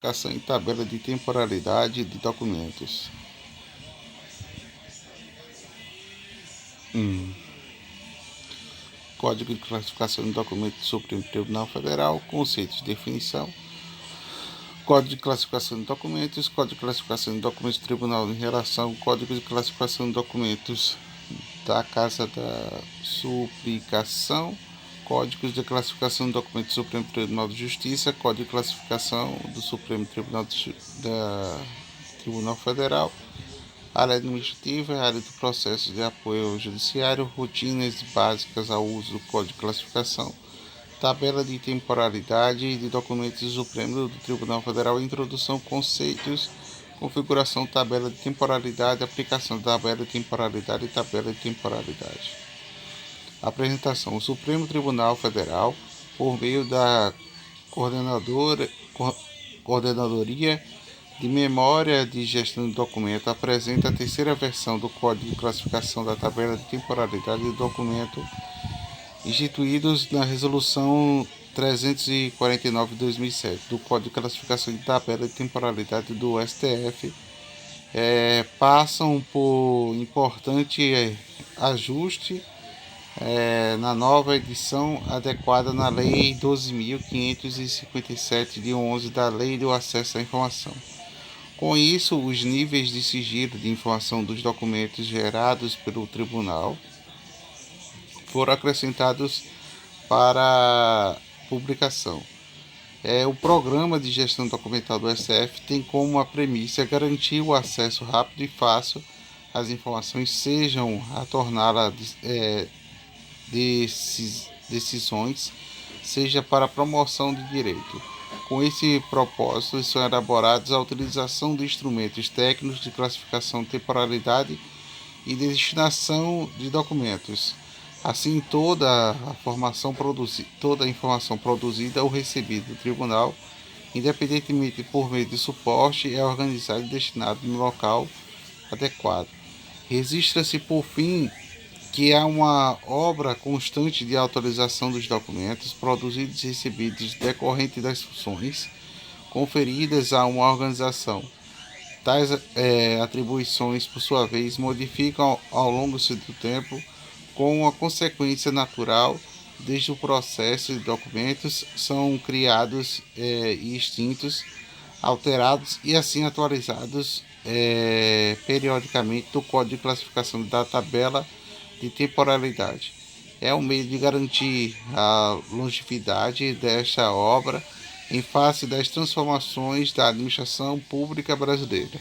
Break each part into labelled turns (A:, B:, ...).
A: Classificação em tabela de temporalidade de documentos. Código de classificação de documentos do Supremo Tribunal Federal, conceitos de definição, Código de classificação de documentos, Código de classificação de documentos do Tribunal em relação ao Código de classificação de documentos da Casa da Suplicação, Códigos de classificação de documentos do Supremo Tribunal de Justiça, Código de classificação do Supremo Tribunal Tribunal Federal, área administrativa, área do processo de apoio ao judiciário, rotinas básicas ao uso do Código de classificação, tabela de temporalidade de documentos do Supremo do Tribunal Federal, introdução, conceitos, configuração, tabela de temporalidade, aplicação da tabela de temporalidade e tabela de temporalidade. Apresentação: o Supremo Tribunal Federal, por meio da Coordenadoria de Memória de Gestão de Documento, apresenta a terceira versão do Código de Classificação da tabela de temporalidade do documento instituídos na Resolução 349 de 2007 do Código de Classificação de Tabela de Temporalidade do STF, passam por importante ajuste na nova edição adequada na Lei 12.557 de 11 da Lei do Acesso à Informação. Com isso, os níveis de sigilo de informação dos documentos gerados pelo Tribunal foram acrescentados para publicação. O Programa de Gestão Documental do STF tem como a premissa garantir o acesso rápido e fácil às informações, sejam a torná-las decisões, seja para a promoção de direito. Com esse propósito, são elaborados a utilização de instrumentos técnicos de classificação, temporalidade e destinação de documentos. Assim, toda a informação produzida ou recebida do tribunal, independentemente por meio de suporte, é organizada e destinada no local adequado. Registra-se, por fim, que há uma obra constante de atualização dos documentos produzidos e recebidos decorrente das funções conferidas a uma organização. Tais atribuições, por sua vez, modificam ao longo do tempo, com uma consequência natural, desde o processo de documentos são criados e extintos, alterados e assim atualizados periodicamente do Código de Classificação da Tabela de Temporalidade. É um meio de garantir a longevidade desta obra em face das transformações da administração pública brasileira.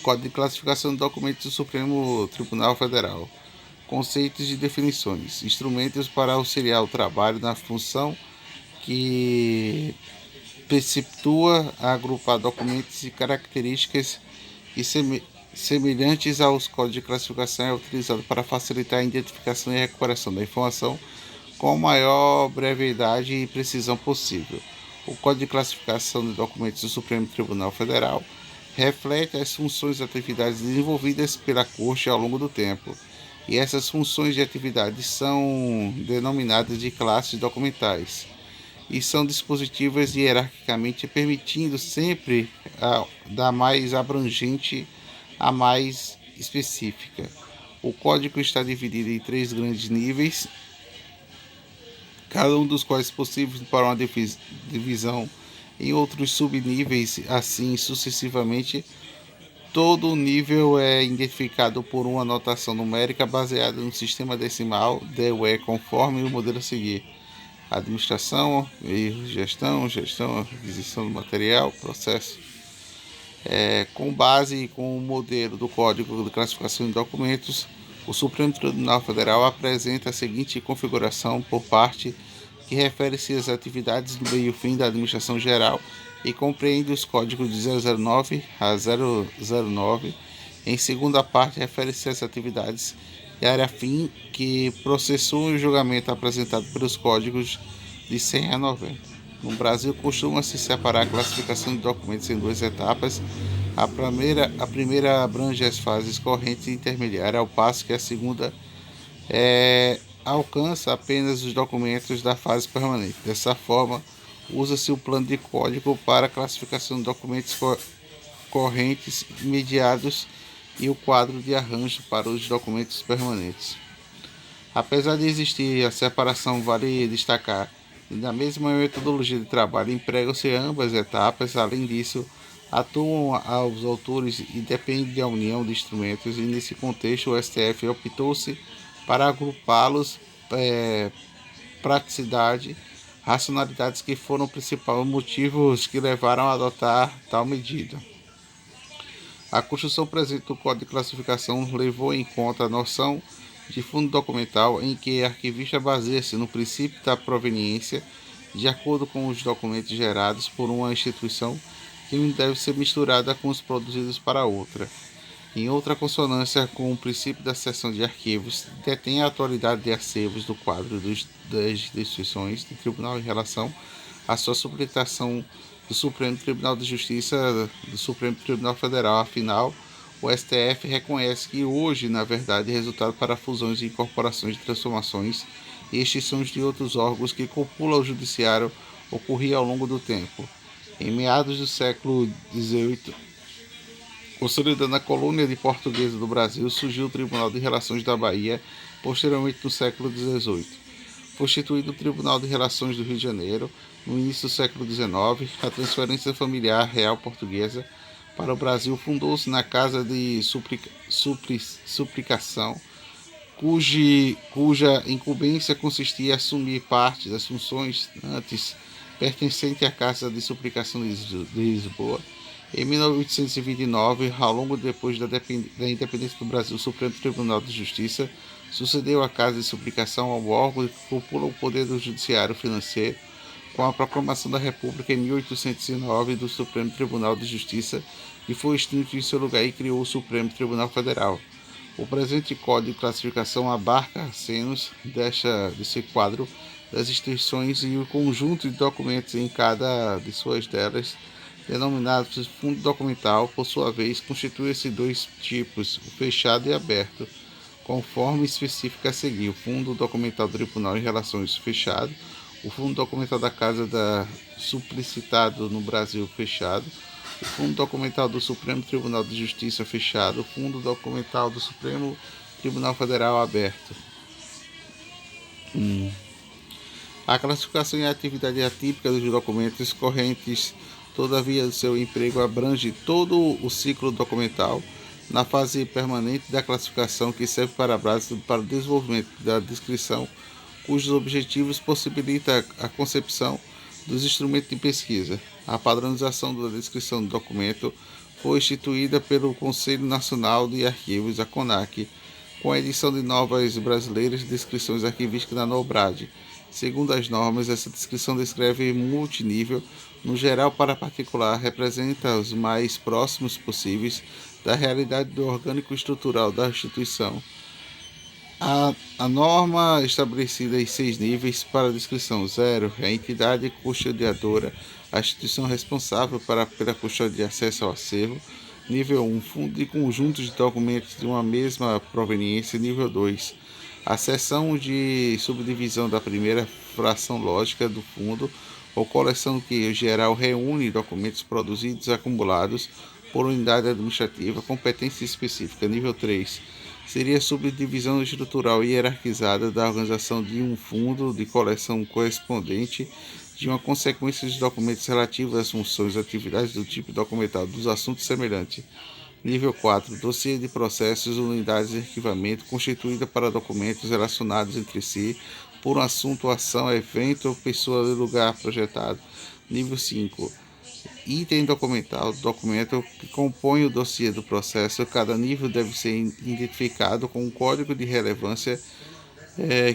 A: Código de Classificação de Documentos do Supremo Tribunal Federal. Conceitos e definições. Instrumentos para auxiliar o trabalho na função que preceptua a agrupar documentos e características e semelhantes aos códigos de classificação, é utilizado para facilitar a identificação e recuperação da informação com a maior brevidade e precisão possível. O Código de Classificação de Documentos do Supremo Tribunal Federal reflete as funções e atividades desenvolvidas pela Corte ao longo do tempo, e essas funções e atividades são denominadas de classes documentais e são dispositivas hierarquicamente, permitindo sempre da mais abrangente a mais específica. O código está dividido em 3 grandes níveis, cada um dos quais possível para uma divisão em outros subníveis, assim sucessivamente. Todo nível é identificado por uma notação numérica baseada no sistema decimal DEWE, conforme o modelo a seguir: administração, gestão, aquisição do material, processo. Com base com o modelo do Código de Classificação de Documentos, o Supremo Tribunal Federal apresenta a seguinte configuração por parte, que refere-se às atividades do meio-fim da administração geral e compreende os códigos de 009 a 009. Em segunda parte, refere-se às atividades de área-fim que processam o julgamento apresentado pelos códigos de 100 a 90. No Brasil, costuma-se separar a classificação de documentos em 2 etapas. A primeira abrange as fases corrente e intermediária, ao passo que a segunda alcança apenas os documentos da fase permanente. Dessa forma, usa-se o plano de código para a classificação de documentos correntes imediatos e o quadro de arranjo para os documentos permanentes. Apesar de existir a separação, vale destacar que na mesma metodologia de trabalho empregam-se ambas etapas. Além disso, atuam aos autores e depende da união de instrumentos, e nesse contexto o STF optou-se para agrupá-los, praticidade, racionalidades que foram os principais motivos que levaram a adotar tal medida. A construção presente do Código de Classificação levou em conta a noção de fundo documental, em que a arquivista baseia-se no princípio da proveniência, de acordo com os documentos gerados por uma instituição, que não deve ser misturada com os produzidos para outra. Em outra consonância com o princípio da seção de arquivos, detém a atualidade de acervos do quadro das instituições do Tribunal em relação à sua submetação do Supremo Tribunal de Justiça do Supremo Tribunal Federal. Afinal, o STF reconhece que hoje, na verdade, é resultado para fusões, incorporações, transformações e extinções de outros órgãos que compulam o judiciário ocorria ao longo do tempo. Em meados do século XVIII, consolidando a colônia de portuguesa do Brasil, surgiu o Tribunal de Relações da Bahia, posteriormente no século XVIII. Foi instituído o Tribunal de Relações do Rio de Janeiro, no início do século XIX. A transferência familiar real portuguesa para o Brasil fundou-se na Casa de Suplicação, cuja incumbência consistia em assumir parte das funções antes pertencentes à Casa de Suplicação de Lisboa. Em 1829, ao longo depois da independência do Brasil, o Supremo Tribunal de Justiça sucedeu à Casa de Suplicação ao órgão que copula o poder do judiciário financeiro. Com a proclamação da República em 1809 do Supremo Tribunal de Justiça, que foi extinto em seu lugar, e criou o Supremo Tribunal Federal. O presente Código de Classificação abarca acenos desse quadro das instituições e o conjunto de documentos em cada de suas delas, denominados fundo documental. Por sua vez, constitui-se dois tipos, o fechado e aberto, conforme especifica a seguir: o fundo documental do Tribunal em Relações fechado, o fundo documental da Casa da Suplicitado no Brasil fechado, o fundo documental do Supremo Tribunal de Justiça fechado, o fundo documental do Supremo Tribunal Federal aberto. A classificação e a atividade atípica dos documentos correntes, todavia, do seu emprego abrange todo o ciclo documental, na fase permanente da classificação, que serve para a base para o desenvolvimento da descrição, cujos objetivos possibilitam a concepção dos instrumentos de pesquisa. A padronização da descrição do documento foi instituída pelo Conselho Nacional de Arquivos, a CONAC, com a edição de novas brasileiras de descrições arquivísticas da NOBRAD. Segundo as normas, essa descrição descreve multinível, no geral para particular, representa os mais próximos possíveis da realidade do orgânico estrutural da instituição. A norma estabelecida em 6 níveis para a descrição: 0, a entidade custodiadora, a instituição responsável pela custódia de acesso ao acervo. Nível 1, fundo de conjuntos de documentos de uma mesma proveniência. Nível 2, a seção de subdivisão da primeira fração lógica do fundo, ou coleção que, em geral, reúne documentos produzidos e acumulados por unidade administrativa, competência específica. Nível 3, seria a subdivisão estrutural e hierarquizada da organização de um fundo de coleção correspondente de uma consequência de documentos relativos às funções e atividades do tipo documental dos assuntos semelhantes. Nível 4, dossiê de processos, unidades de arquivamento constituída para documentos relacionados entre si por um assunto, ação, evento ou pessoa de lugar projetado. Nível 5, item documental, documento que compõe o dossiê do processo. Cada nível deve ser identificado com um código de relevância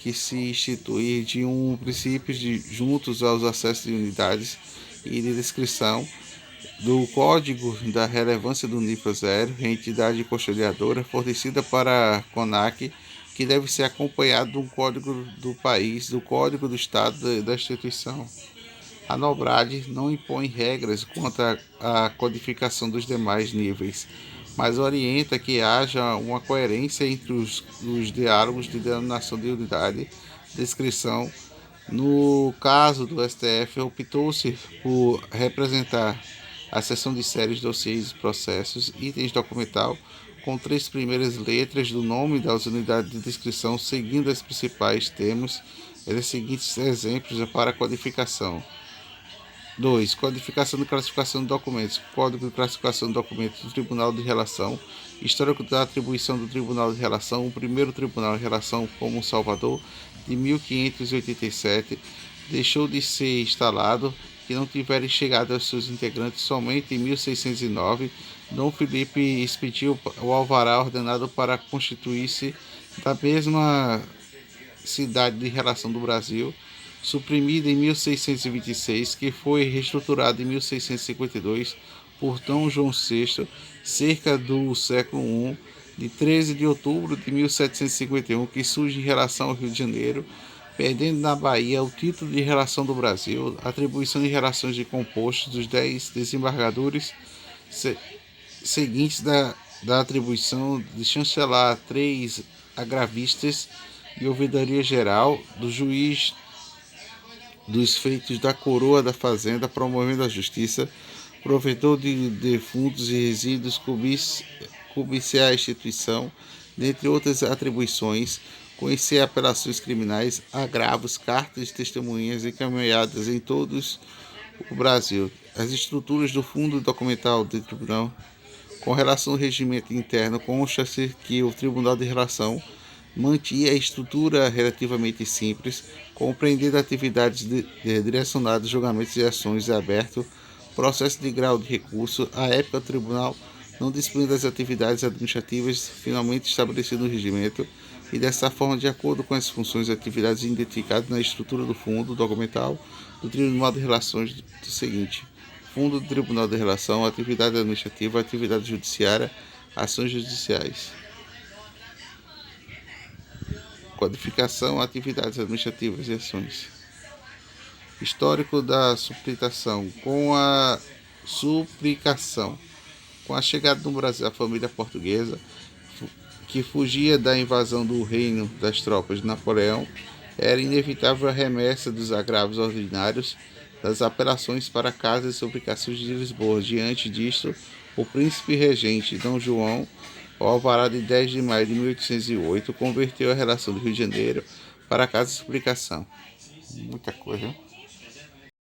A: que se institui de princípios juntos aos acessos de unidades e de descrição do código da relevância do nível 0, a entidade custodiadora fornecida para a CONAC, que deve ser acompanhado do código do país, do código do estado da instituição. A NOBRAD não impõe regras quanto à codificação dos demais níveis, mas orienta que haja uma coerência entre os diálogos de denominação de unidade, descrição No caso do STF, optou-se por representar a seção de séries, dossiês, processos, itens documental com 3 primeiras letras do nome das unidades de descrição, seguindo os principais termos e os seguintes exemplos para a codificação. 2. Codificação e classificação de documentos. Código de classificação de documentos do Tribunal de Relação. Histórico da atribuição do Tribunal de Relação. O primeiro Tribunal de Relação, como Salvador, de 1587, deixou de ser instalado, que não tiverem chegado aos seus integrantes somente em 1609. Dom Felipe expediu o alvará ordenado para constituir-se da mesma cidade de Relação do Brasil, suprimida em 1626, que foi reestruturada em 1652 por Dom João VI, cerca do século I, de 13 de outubro de 1751, que surge em relação ao Rio de Janeiro, perdendo na Bahia o título de Relação do Brasil, atribuição de relações de compostos dos 10 desembargadores seguintes da atribuição de chancelar 3 agravistas e ouvidoria geral do juiz dos feitos da coroa da fazenda, promovendo a justiça, provedor de defuntos e resíduos, cobiciar a instituição, dentre outras atribuições, conhecer apelações criminais, agravos, cartas de testemunhas encaminhadas em todos o Brasil. As estruturas do fundo documental do tribunal. Com relação ao regimento interno, consta-se que o Tribunal de Relação mantinha a estrutura relativamente simples, compreendendo atividades direcionadas, julgamentos e ações abertos, processo de grau de recurso. À época, o tribunal não dispunha das atividades administrativas finalmente estabelecidas no regimento, e dessa forma, de acordo com as funções e atividades identificadas na estrutura do fundo documental do Tribunal de Relações, do seguinte: Fundo do Tribunal de Relação, atividade administrativa, atividade judiciária, ações judiciais. Codificação, atividades administrativas e ações. Histórico da suplicação. Com a suplicação. Com a chegada no Brasil a família portuguesa, que fugia da invasão do reino das tropas de Napoleão, era inevitável a remessa dos agravos ordinários das apelações para casas e suplicações de Lisboa. Diante disto, o príncipe regente Dom João, o alvará de 10 de maio de 1808, converteu a relação do Rio de Janeiro para a casa de suplicação. Muita coisa, hein?